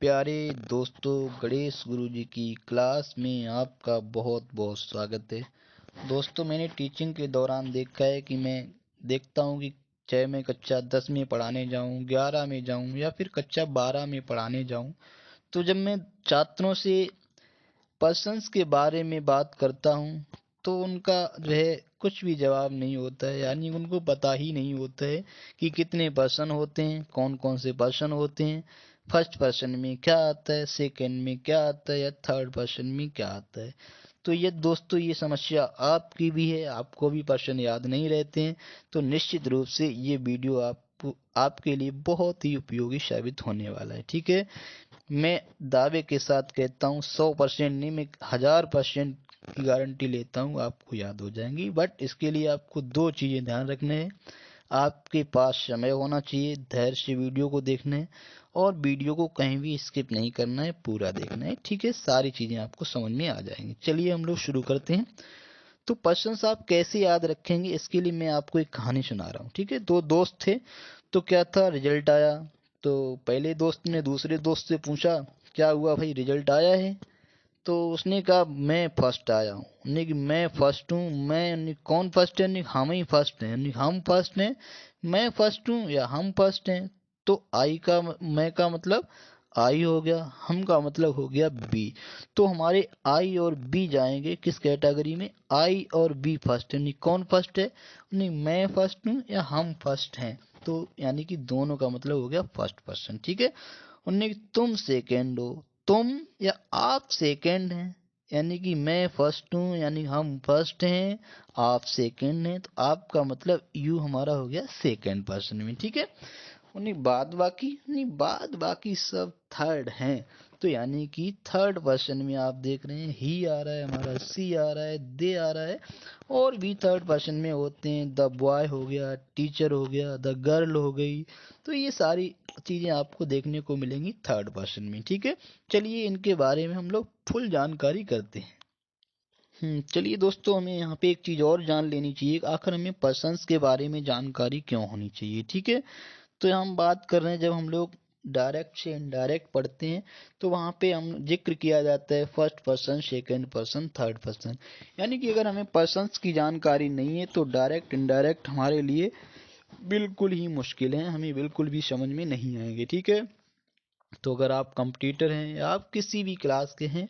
प्यारे दोस्तों, गणेश गुरुजी की क्लास में आपका बहुत बहुत स्वागत है। दोस्तों, मैंने टीचिंग के दौरान देखा है कि मैं देखता हूँ कि चाहे मैं कक्षा 10 में पढ़ाने जाऊँ, 11 में जाऊँ या फिर कक्षा 12 में पढ़ाने जाऊँ, तो जब मैं छात्रों से पर्सन्स के बारे में बात करता हूँ तो उनका जो है कुछ भी जवाब नहीं होता है। यानी उनको पता ही नहीं होता है कि कितने पर्सन होते हैं, कौन कौन से पर्सन होते हैं, फर्स्ट पर्सन में क्या आता है, सेकंड में क्या आता है या थर्ड पर्सन में क्या आता है। तो ये दोस्तों, ये समस्या आपकी भी है, आपको भी पर्सन याद नहीं रहते हैं। तो निश्चित रूप से ये वीडियो आपके लिए बहुत ही उपयोगी साबित होने वाला है। ठीक है, मैं दावे के साथ कहता हूँ 100% नहीं, मैं 1000% की गारंटी लेता हूँ आपको याद हो जाएंगी। बट इसके लिए आपको दो चीजें ध्यान रखने हैं। आपके पास समय होना चाहिए, धैर्य से वीडियो को देखना है और वीडियो को कहीं भी स्किप नहीं करना है, पूरा देखना है। ठीक है, सारी चीजें आपको समझ में आ जाएंगी। चलिए हम लोग शुरू करते हैं। तो प्रश्न आप कैसे याद रखेंगे, इसके लिए मैं आपको एक कहानी सुना रहा हूँ। ठीक है, दो दोस्त थे। तो क्या था, रिजल्ट आया। तो पहले दोस्त ने दूसरे दोस्त से पूछा, क्या हुआ भाई, रिजल्ट आया है? तो उसने कहा, मैं फर्स्ट आया हूँ। उसने कि मैं फर्स्ट हूँ? मैं कौन फर्स्ट है? हम ही फर्स्ट हैं। हम फर्स्ट हैं? मैं फर्स्ट हूँ या हम फर्स्ट हैं? तो आई का मैं का मतलब आई हो गया, हम का मतलब हो गया बी। तो हमारे आई और बी जाएंगे किस कैटेगरी में? आई और बी फर्स्ट है। कौन फर्स्ट है? नहीं, मैं फर्स्ट हूँ या हम फर्स्ट हैं? तो यानी कि दोनों का मतलब हो गया फर्स्ट पर्सन। ठीक है, उन्होंने तुम सेकेंड हो, तुम या आप सेकेंड हैं। यानी कि मैं फर्स्ट हूँ यानी हम फर्स्ट हैं, आप सेकेंड हैं, तो आपका मतलब यू हमारा हो गया सेकेंड पर्सन में। ठीक है, उन्हीं बाद बाकी सब थर्ड हैं। तो यानी कि थर्ड पर्सन में आप देख रहे हैं ही आ रहा है, हमारा सी आ रहा है, दे आ रहा है। और भी थर्ड पर्सन में होते हैं, द बॉय हो गया, टीचर हो गया, द गर्ल हो गई। तो ये सारी चीजें आपको देखने को मिलेंगी थर्ड पर्सन में। ठीक है, चलिए इनके बारे में हम लोग फुल जानकारी करते हैं। चलिए दोस्तों, हमें यहाँ पे एक चीज और जान लेनी चाहिए, आखिर हमें पर्सन्स के बारे में जानकारी क्यों होनी चाहिए। ठीक है, तो हम बात कर रहे हैं, जब हम लोग डायरेक्ट से इनडायरेक्ट पढ़ते हैं तो वहाँ पे हम जिक्र किया जाता है first person, second person, third person. यानी कि अगर हमें पर्सन्स की जानकारी नहीं है तो डायरेक्ट इनडायरेक्ट हमारे लिए बिल्कुल ही मुश्किल है, हमें बिल्कुल भी समझ में नहीं आएंगे। ठीक है, तो अगर आप कंप्यूटर हैं या आप किसी भी क्लास के हैं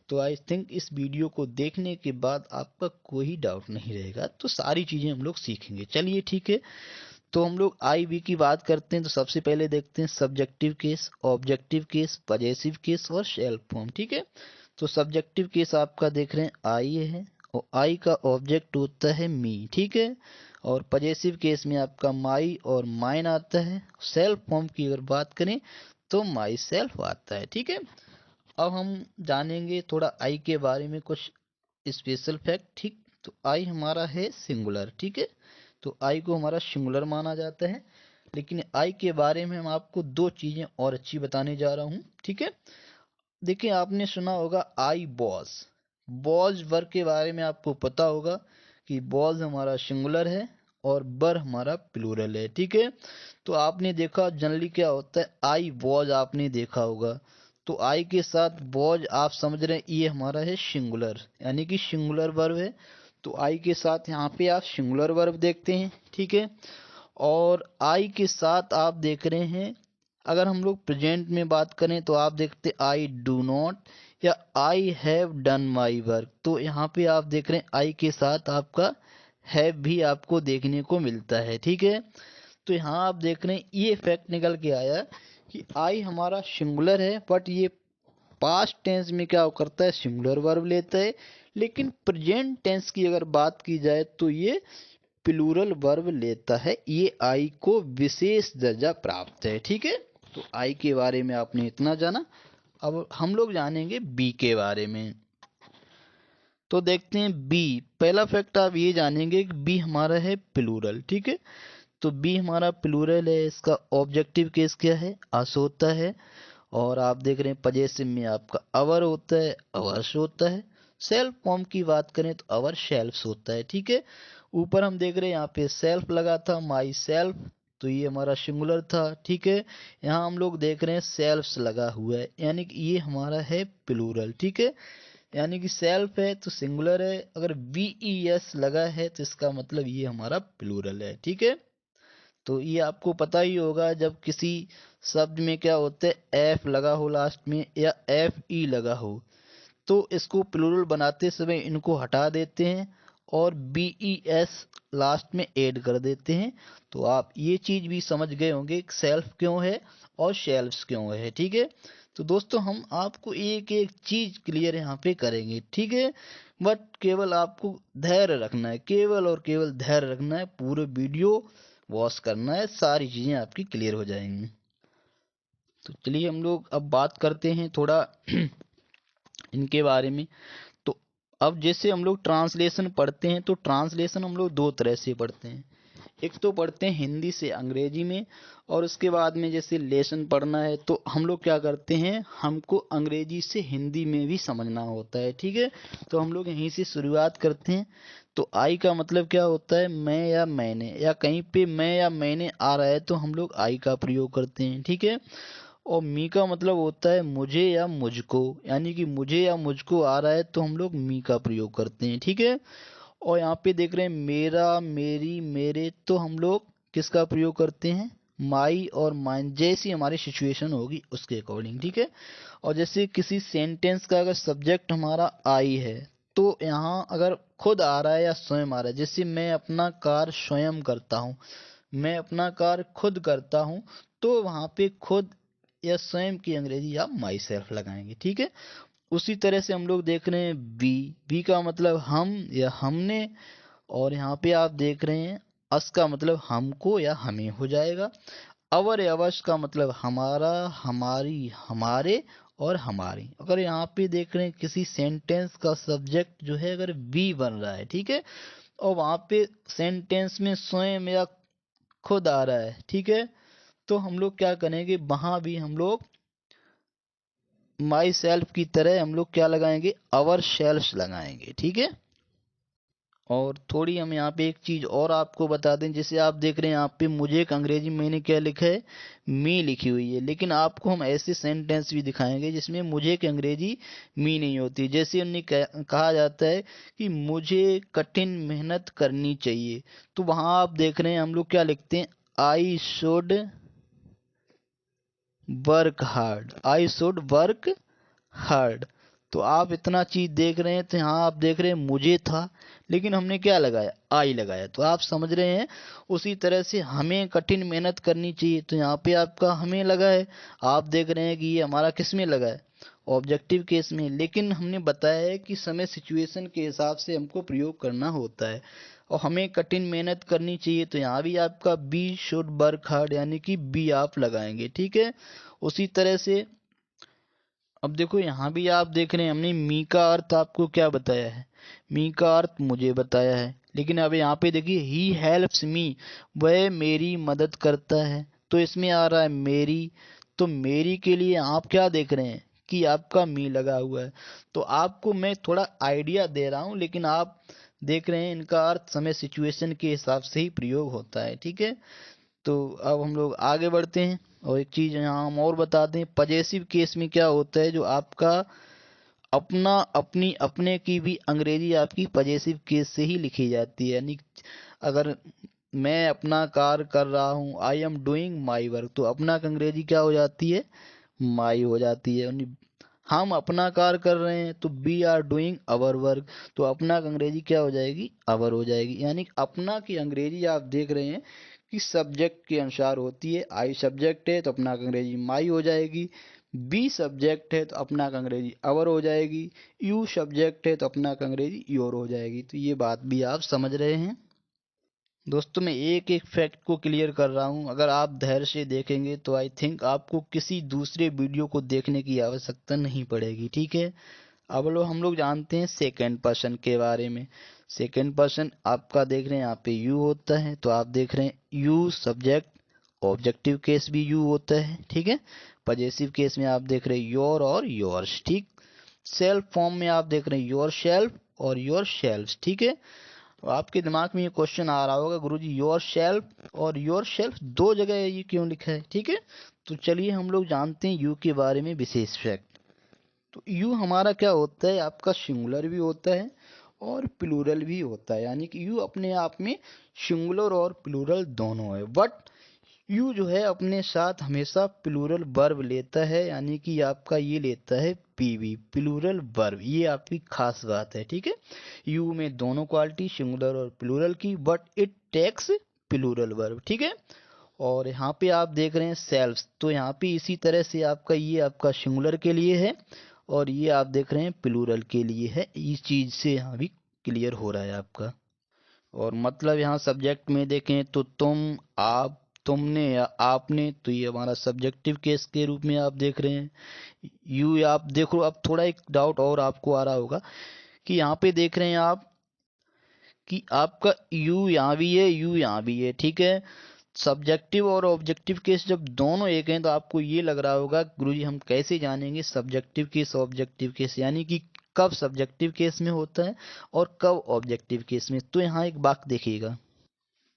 तो आई थिंक इस वीडियो को देखने के बाद आपका कोई डाउट नहीं रहेगा, तो सारी चीजें हम लोग सीखेंगे। चलिए ठीक है, तो हम लोग आई वी की बात करते हैं। तो सबसे पहले देखते हैं subjective case, objective case, possessive case और सेल्फ फॉर्म। ठीक है, तो सब्जेक्टिव केस आपका देख रहे हैं आई है, और आई का ऑब्जेक्ट होता है मी। ठीक है, और पजेसिव केस में आपका माई और माइन आता है। सेल्फ फॉर्म की अगर बात करें तो माई सेल्फ आता है। ठीक है, अब हम जानेंगे थोड़ा आई के बारे में कुछ स्पेशल फैक्ट। ठीक, तो आई हमारा है सिंगुलर। ठीक है, तो आई को हमारा सिंगुलर माना जाता है। लेकिन आई के बारे में हम आपको दो चीजें और अच्छी बताने जा रहा हूँ। ठीक है, देखिए आपने सुना होगा आई बॉज, बॉज वर्ग के बारे में आपको पता होगा कि बॉज हमारा सिंगुलर है और बर हमारा प्लूरल है। ठीक है, तो आपने देखा जनरली क्या होता है, आई बॉज आपने देखा होगा, तो आई के साथ बॉज आप समझ रहे हैं ये हमारा है सिंगुलर, यानी कि सिंगुलर वर्ब है। तो आई के साथ यहाँ पे आप सिंगुलर वर्ब देखते हैं। ठीक है, और आई के साथ आप देख रहे हैं, अगर हम लोग प्रेजेंट में बात करें तो आप देखते आई डू नॉट या I have done my work. तो यहाँ पे आप देख रहे हैं आई के साथ आपका हैव भी आपको देखने को मिलता है। ठीक है, तो यहाँ आप देख रहे हैं ये फैक्ट निकल के आया कि आई हमारा सिंगुलर है, बट ये पास्ट टेंस में क्या करता है, सिंगुलर वर्ब लेता है। लेकिन प्रेजेंट टेंस की अगर बात की जाए तो ये प्लूरल वर्ब लेता है। ये आई को विशेष दर्जा प्राप्त है। ठीक है, तो आई के बारे में आपने इतना जाना। अब हम लोग जानेंगे बी के बारे में। तो देखते हैं बी, पहला फैक्ट आप ये जानेंगे कि बी हमारा है प्लूरल। ठीक है, तो बी हमारा प्लूरल है, इसका ऑब्जेक्टिव केस क्या है, अस होता है। और आप देख रहे हैं पजेसिव में आपका अवर होता है, अवर्स होता है। सेल्फ फॉर्म की बात करें तो अवर सेल्फ्स होता है। ठीक है, ऊपर हम देख रहे हैं यहाँ पे सेल्फ लगा था, माई सेल्फ, तो ये हमारा सिंगुलर था। ठीक है, यहाँ हम लोग देख रहे हैं सेल्फ्स लगा हुआ है, यानी कि ये हमारा है प्लूरल। ठीक है, यानी कि सेल्फ है तो सिंगुलर है, अगर VES लगा है तो इसका मतलब ये हमारा प्लूरल है। ठीक है, तो ये आपको पता ही होगा, जब किसी शब्द में क्या होता है F लगा हो लास्ट में या FE लगा हो, तो इसको प्लूरल बनाते समय इनको हटा देते हैं और BES लास्ट में ऐड कर देते हैं। तो आप ये चीज भी समझ गए होंगे सेल्फ क्यों है और शेल्फ्स क्यों है। ठीक है, तो दोस्तों हम आपको एक एक चीज क्लियर यहाँ पे करेंगे। ठीक है, बट केवल आपको धैर्य रखना है, केवल और केवल धैर्य रखना है, पूरे वीडियो वॉच करना है, सारी चीजें आपकी क्लियर हो जाएंगी। तो चलिए हम लोग अब बात करते हैं थोड़ा इनके बारे में। तो अब जैसे हम लोग ट्रांसलेशन पढ़ते हैं, तो ट्रांसलेशन हम लोग दो तरह से पढ़ते हैं। एक तो पढ़ते हैं हिंदी से अंग्रेजी में, और उसके बाद में जैसे लेसन पढ़ना है तो हम लोग क्या करते हैं, हमको अंग्रेजी से हिंदी में भी समझना होता है। ठीक है, तो हम लोग यहीं से शुरुआत करते हैं। तो आई का मतलब क्या होता है, मैं या मैंने, या कहीं पे मैं या मैंने आ रहा है तो हम लोग आई का प्रयोग करते हैं। ठीक है, और मी का मतलब होता है मुझे या मुझको, यानी कि मुझे या मुझको आ रहा है तो हम लोग मी का प्रयोग करते हैं। ठीक है, और यहाँ पे देख रहे हैं मेरा, मेरी, मेरे, तो हम लोग किसका प्रयोग करते हैं, माई और माइन, जैसी हमारी सिचुएशन होगी उसके अकॉर्डिंग। ठीक है, और जैसे किसी सेंटेंस का अगर सब्जेक्ट हमारा आई है, तो यहाँ अगर खुद आ रहा है या स्वयं आ रहा है, जैसे मैं अपना कार्य स्वयं करता हूँ, मैं अपना कार्य खुद करता हूँ, तो वहाँ पे खुद या स्वयं की अंग्रेजी आप माई सेल्फ लगाएंगे। ठीक है, उसी तरह से हम लोग देख रहे हैं वी का मतलब हम या हमने, और यहाँ पे आप देख रहे हैं अस का मतलब हमको या हमें हो जाएगा। अवर या अवश का मतलब हमारा, हमारी, हमारे और हमारी। अगर यहाँ पे देख रहे हैं किसी सेंटेंस का सब्जेक्ट जो है अगर वी बन रहा है, ठीक है, और वहाँ पे सेंटेंस में स्वयं या खुद आ रहा है, ठीक है, तो हम लोग क्या करेंगे, वहां भी हम लोग माई सेल्फ की तरह हम लोग क्या लगाएंगे, अवर सेल्फ लगाएंगे। ठीक है, और थोड़ी हम यहाँ पे एक चीज और आपको बता दें, जैसे आप देख रहे हैं यहाँ पे मुझे एक अंग्रेजी में मैंने क्या लिखा है, मी लिखी हुई है, लेकिन आपको हम ऐसे सेंटेंस भी दिखाएंगे जिसमें मुझे की अंग्रेजी मी नहीं होती। जैसे उन्हें कहा जाता है कि मुझे कठिन मेहनत करनी चाहिए, तो वहां आप देख रहे हैं हम लोग क्या लिखते हैं, I should work hard, I should work hard. तो आप इतना चीज देख रहे हैं, तो यहाँ आप देख रहे हैं मुझे था, लेकिन हमने क्या लगाया, आई लगाया, तो आप समझ रहे हैं। उसी तरह से हमें कठिन मेहनत करनी चाहिए, तो यहाँ पे आपका हमें लगा है। आप देख रहे हैं कि ये हमारा किस में लगा है, ऑब्जेक्टिव केस में, लेकिन हमने बताया है कि समय सिचुएशन के हिसाब से हमको प्रयोग करना होता है। और हमें कठिन मेहनत करनी चाहिए, तो यहाँ भी आपका बी शुड वर्क हार्ड, यानी कि बी आप लगाएंगे। ठीक है, उसी तरह से अब देखो यहाँ भी आप देख रहे हैं हमने मी का अर्थ आपको क्या बताया है, मी का अर्थ मुझे बताया है, लेकिन अब यहाँ पे देखिए ही हेल्प्स मी, वह मेरी मदद करता है, तो इसमें आ रहा है मेरी, तो मेरी के लिए आप क्या देख रहे हैं कि आपका मी लगा हुआ है। तो आपको मैं थोड़ा आइडिया दे रहा हूँ, लेकिन आप देख रहे हैं इनका अर्थ समय सिचुएशन के हिसाब से ही प्रयोग होता है। ठीक है, तो अब हम लोग आगे बढ़ते हैं, और एक चीज यहाँ हम और बता दें, पजेसिव केस में क्या होता है, जो आपका अपना, अपनी, अपने की भी अंग्रेजी आपकी पजेसिव केस से ही लिखी जाती है। यानी अगर मैं अपना कार्य कर रहा हूँ, I am doing my work, तो अपना की अंग्रेजी क्या हो जाती है, माई हो जाती है। यानी हम अपना कार्य कर रहे हैं तो we are doing our work, तो अपना की अंग्रेजी क्या हो जाएगी, अवर हो जाएगी। यानी अपना की अंग्रेजी आप देख रहे हैं कि सब्जेक्ट के अनुसार होती है। आई सब्जेक्ट है तो अपना की अंग्रेजी माई हो जाएगी, बी सब्जेक्ट है तो अपना की अंग्रेजी अवर हो जाएगी, यू सब्जेक्ट है तो अपना की अंग्रेजी योर हो जाएगी। तो ये बात भी आप समझ रहे हैं। दोस्तों मैं एक एक फैक्ट को क्लियर कर रहा हूँ, अगर आप धैर्य से देखेंगे तो आई थिंक आपको किसी दूसरे वीडियो को देखने की आवश्यकता नहीं पड़ेगी। ठीक है, अब हम लोग जानते हैं सेकंड पर्सन के बारे में। सेकंड पर्सन आपका देख रहे हैं यहाँ पे यू होता है, तो आप देख रहे हैं यू सब्जेक्ट, ऑब्जेक्टिव केस भी यू होता है। ठीक है, पजेसिव केस में आप देख रहे हैं योर और योर्स। ठीक, सेल्फ फॉर्म में आप देख रहे हैं योर सेल्फ और योर सेल्फ। ठीक है, आपके दिमाग में ये क्वेश्चन आ रहा होगा, गुरुजी योर शेल्फ और योर शेल्फ दो जगह ये क्यों लिखा है, ठीक है। तो चलिए हम लोग जानते हैं यू के बारे में विशेष फैक्ट। तो यू हमारा क्या होता है, आपका सिंगुलर भी होता है और प्लूरल भी होता है, यानी कि यू अपने आप में सिंगुलर और प्लूरल दोनों है। बट यू जो है अपने साथ हमेशा प्लूरल वर्ब लेता है, यानी कि आपका ये लेता है पीवी, प्लूरल वर्ब। ये आपकी खास बात है, ठीक है। यू में दोनों क्वालिटी सिंगुलर और प्लूरल की, but it takes plural verb, ठीक है। और यहाँ पे आप देख रहे हैं सेल्फ्स, तो यहाँ पे इसी तरह से आपका ये आपका सिंगुलर के लिए है और ये आप देख रहे हैं प्लूरल के लिए है। इस चीज से यहाँ भी क्लियर हो रहा है आपका। और मतलब यहाँ सब्जेक्ट में देखें तो तुम, आप, तुमने या आपने, तो ये हमारा सब्जेक्टिव केस के रूप में आप देख रहे हैं। यू आप देखो, अब थोड़ा एक डाउट और आपको आ रहा होगा कि यहाँ पे देख रहे हैं आप कि आपका यू यहाँ भी है, यू यहाँ भी है, ठीक है। सब्जेक्टिव और ऑब्जेक्टिव केस जब दोनों एक हैं तो आपको ये लग रहा होगा गुरुजी हम कैसे जानेंगे सब्जेक्टिव केस ऑब्जेक्टिव केस, यानी कि कब सब्जेक्टिव केस में होता है और कब ऑब्जेक्टिव केस में। तो यहाँ एक बात देखिएगा,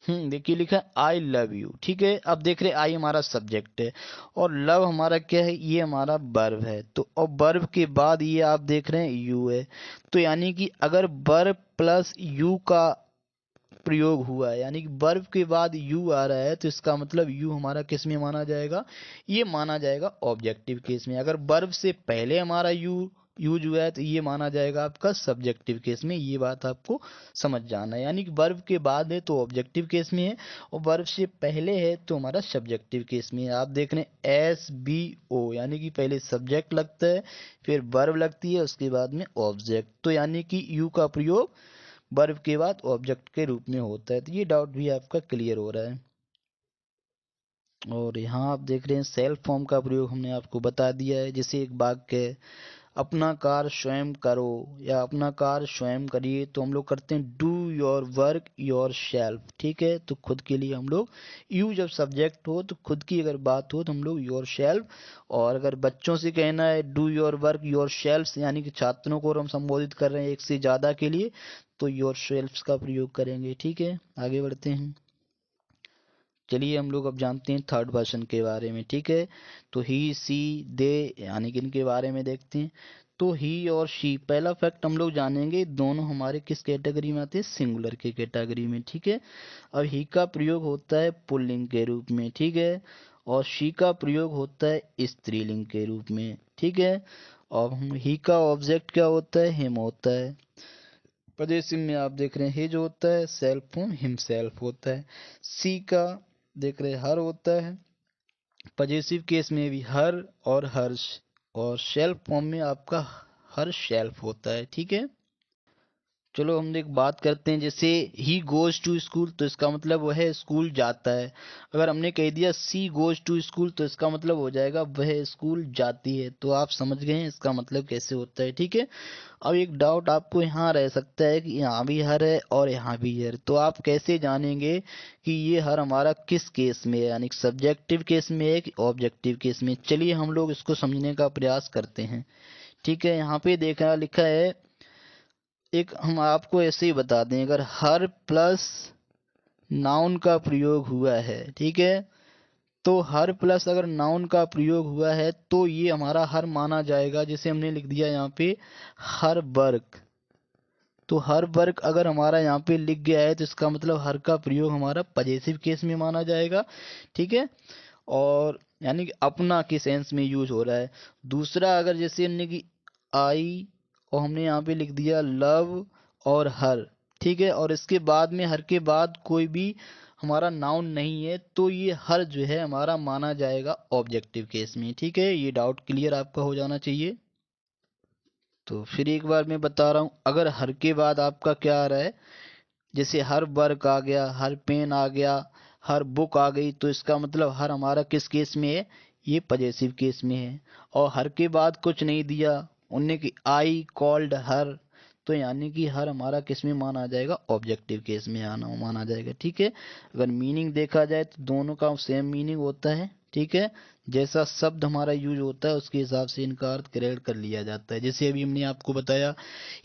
देखिए लिखा है आई लव यू, ठीक है। अब देख रहे आई हमारा सब्जेक्ट है और लव हमारा क्या है, ये हमारा वर्ब है। तो अब वर्ब के बाद ये आप देख रहे हैं यू है, तो यानी कि अगर वर्ब प्लस यू का प्रयोग हुआ है, यानी कि वर्ब के बाद यू आ रहा है, तो इसका मतलब यू हमारा किस में माना जाएगा, ये माना जाएगा ऑब्जेक्टिव केस में। अगर वर्ब से पहले हमारा यू यूज हुआ है तो ये माना जाएगा आपका सब्जेक्टिव केस में। ये बात आपको समझ जाना है, यानी कि वर्ब के बाद है तो ऑब्जेक्टिव केस में है और वर्ब से पहले है तो हमारा सब्जेक्टिव केस में है। आप देख रहे हैं SBO, यानी कि पहले सब्जेक्ट लगता है, फिर वर्ब लगती है, उसके बाद में ऑब्जेक्ट। तो यानी कि यू का प्रयोग वर्ब के बाद ऑब्जेक्ट के रूप में होता है। तो ये डाउट भी आपका क्लियर हो रहा है। और यहाँ आप देख रहे हैं सेल्फ फॉर्म का प्रयोग हमने आपको बता दिया है। जैसे एक वाक्य है अपना कार्य स्वयं करो या अपना कार्य स्वयं करिए, तो हम लोग करते हैं do your work your shelf, ठीक है। तो खुद के लिए हम लोग यू जब सब्जेक्ट हो तो खुद की अगर बात हो तो हम लोग योर शेल्फ। और अगर बच्चों से कहना है do your work your shelf, यानी कि छात्रों को हम संबोधित कर रहे हैं एक से ज्यादा के लिए, तो योर शेल्फ का प्रयोग करेंगे, ठीक है। आगे बढ़ते हैं। चलिए हम लोग अब जानते हैं थर्ड पर्सन के बारे में, ठीक है। तो ही सी दे यानी कि इनके बारे में देखते हैं। तो ही और शी, पहला फैक्ट हम लोग जानेंगे दोनों हमारे किस कैटेगरी में आते हैं, सिंगुलर के कैटेगरी में, ठीक है। अब ही का प्रयोग होता है पुल्लिंग के रूप में, ठीक है। और शी का प्रयोग होता है स्त्रीलिंग के रूप में, ठीक है। और ही का ऑब्जेक्ट क्या होता है, हिम होता है। पजेसिव में आप देख रहे हैं हे जो होता है सेल्फ फॉर्म हिमसेल्फ होता है। सी का देख रहे हैं हर होता है, पजेसिव केस में भी हर और हर्ष। और शेल्फ फॉर्म में आपका हर शेल्फ होता है, ठीक है। चलो हम एक बात करते हैं, जैसे ही गोज टू स्कूल तो इसका मतलब वह स्कूल जाता है। अगर हमने कह दिया सी गोज टू स्कूल तो इसका मतलब हो जाएगा वह स्कूल जाती है। तो आप समझ गए हैं इसका मतलब कैसे होता है, ठीक है। अब एक डाउट आपको यहाँ रह सकता है कि यहाँ भी हर है और यहाँ भी हर, तो आप कैसे जानेंगे कि ये हर हमारा किस केस में है, यानी सब्जेक्टिव केस में है कि ऑब्जेक्टिव केस में। चलिए हम लोग इसको समझने का प्रयास करते हैं, ठीक है। यहाँ पे देखा लिखा है, एक हम आपको ऐसे ही बता दें, अगर हर प्लस नाउन का प्रयोग हुआ है, ठीक है। तो हर प्लस अगर नाउन का प्रयोग हुआ है तो ये हमारा हर माना जाएगा। जैसे हमने लिख दिया यहाँ पे हर वर्क, तो हर वर्क अगर हमारा यहाँ पे लिख गया है तो इसका मतलब हर का प्रयोग हमारा पजेसिव केस में माना जाएगा, ठीक है। और यानी कि अपना के सेंस में यूज हो रहा है। दूसरा अगर जैसे हमने कि आई और हमने यहाँ पे लिख दिया लव और हर, ठीक है, और इसके बाद में हर के बाद कोई भी हमारा नाउन नहीं है तो ये हर जो है हमारा माना जाएगा ऑब्जेक्टिव केस में, ठीक है। ये डाउट क्लियर आपका हो जाना चाहिए। तो फिर एक बार मैं बता रहा हूँ, अगर हर के बाद आपका क्या आ रहा है, जैसे हर वर्क आ गया, हर पेन आ गया, हर बुक आ गई, तो इसका मतलब हर हमारा किस केस में है, ये पजेसिव केस में है। और हर के बाद कुछ नहीं दिया उनने कि आई कॉल्ड हर, तो यानी कि हर हमारा किस में माना जाएगा, ऑब्जेक्टिव केस में आना माना जाएगा, ठीक है। अगर मीनिंग देखा जाए तो दोनों का सेम मीनिंग होता है, ठीक है, जैसा शब्द हमारा यूज होता है उसके हिसाब से इनका अर्थ क्रिएट कर लिया जाता है। जैसे अभी हमने आपको बताया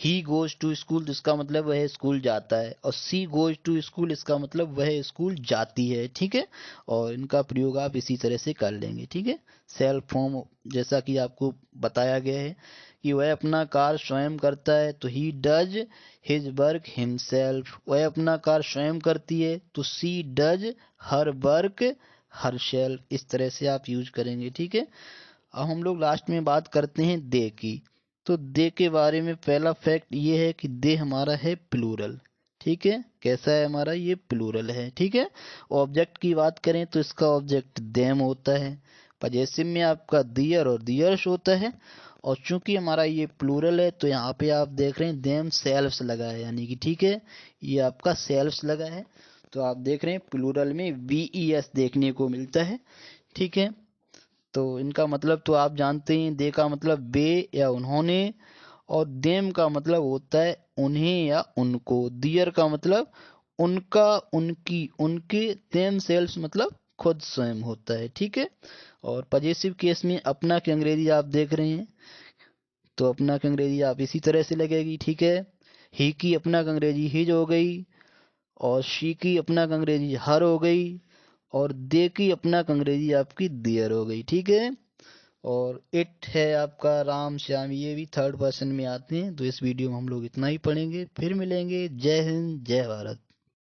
ही गोज टू स्कूल, तो इसका मतलब वह स्कूल जाता है, और सी गोज टू स्कूल इसका मतलब वह स्कूल जाती है। ठीक है, और इनका प्रयोग आप इसी तरह से कर लेंगे। ठीक है, सेल्फ फॉर्म जैसा कि आपको बताया गया है कि वह अपना कार्य स्वयं करता है, तो he does his work himself. वह अपना कार्य स्वयं करती है, तो सी डज हर वर्क हरशेल्फ। इस तरह से आप यूज करेंगे। ठीक है, अब हम लोग लास्ट में बात करते हैं दे की। तो दे के बारे में पहला फैक्ट ये है कि दे हमारा है प्लूरल। ठीक है, कैसा है हमारा, ये प्लूरल है। ठीक है, ऑब्जेक्ट की बात करें तो इसका ऑब्जेक्ट देम होता है। पजेसिव में आपका दियर और दियर्स होता है, और चूंकि हमारा ये प्लूरल है तो यहाँ पे आप देख रहे हैं देम सेल्फ्स लगा है, यानी कि ठीक है ये आपका सेल्फ्स लगा है। तो आप देख रहे हैं प्लूरल में वीईएस देखने को मिलता है। ठीक है, तो इनका मतलब तो आप जानते हैं, दे का मतलब वे या उन्होंने, और देम का मतलब होता है उन्हें या उनको। दियर का मतलब उनका, उनकी, उनके। देम सेल्स मतलब खुद स्वयं होता है। ठीक है, और पजेसिव केस में अपना की अंग्रेजी आप देख रहे हैं, तो अपना की अंग्रेजी आप इसी तरह से लगेगी। ठीक है, ही की अपना की अंग्रेजी हिज हो गई, और शी की अपना की अंग्रेजी हर हो गई, और दे की अपना की अंग्रेजी आपकी देयर हो गई। ठीक है, और इट है आपका राम श्याम, ये भी थर्ड पर्सन में आते हैं। तो इस वीडियो में हम लोग इतना ही पढ़ेंगे, फिर मिलेंगे। जय हिंद, जय भारत।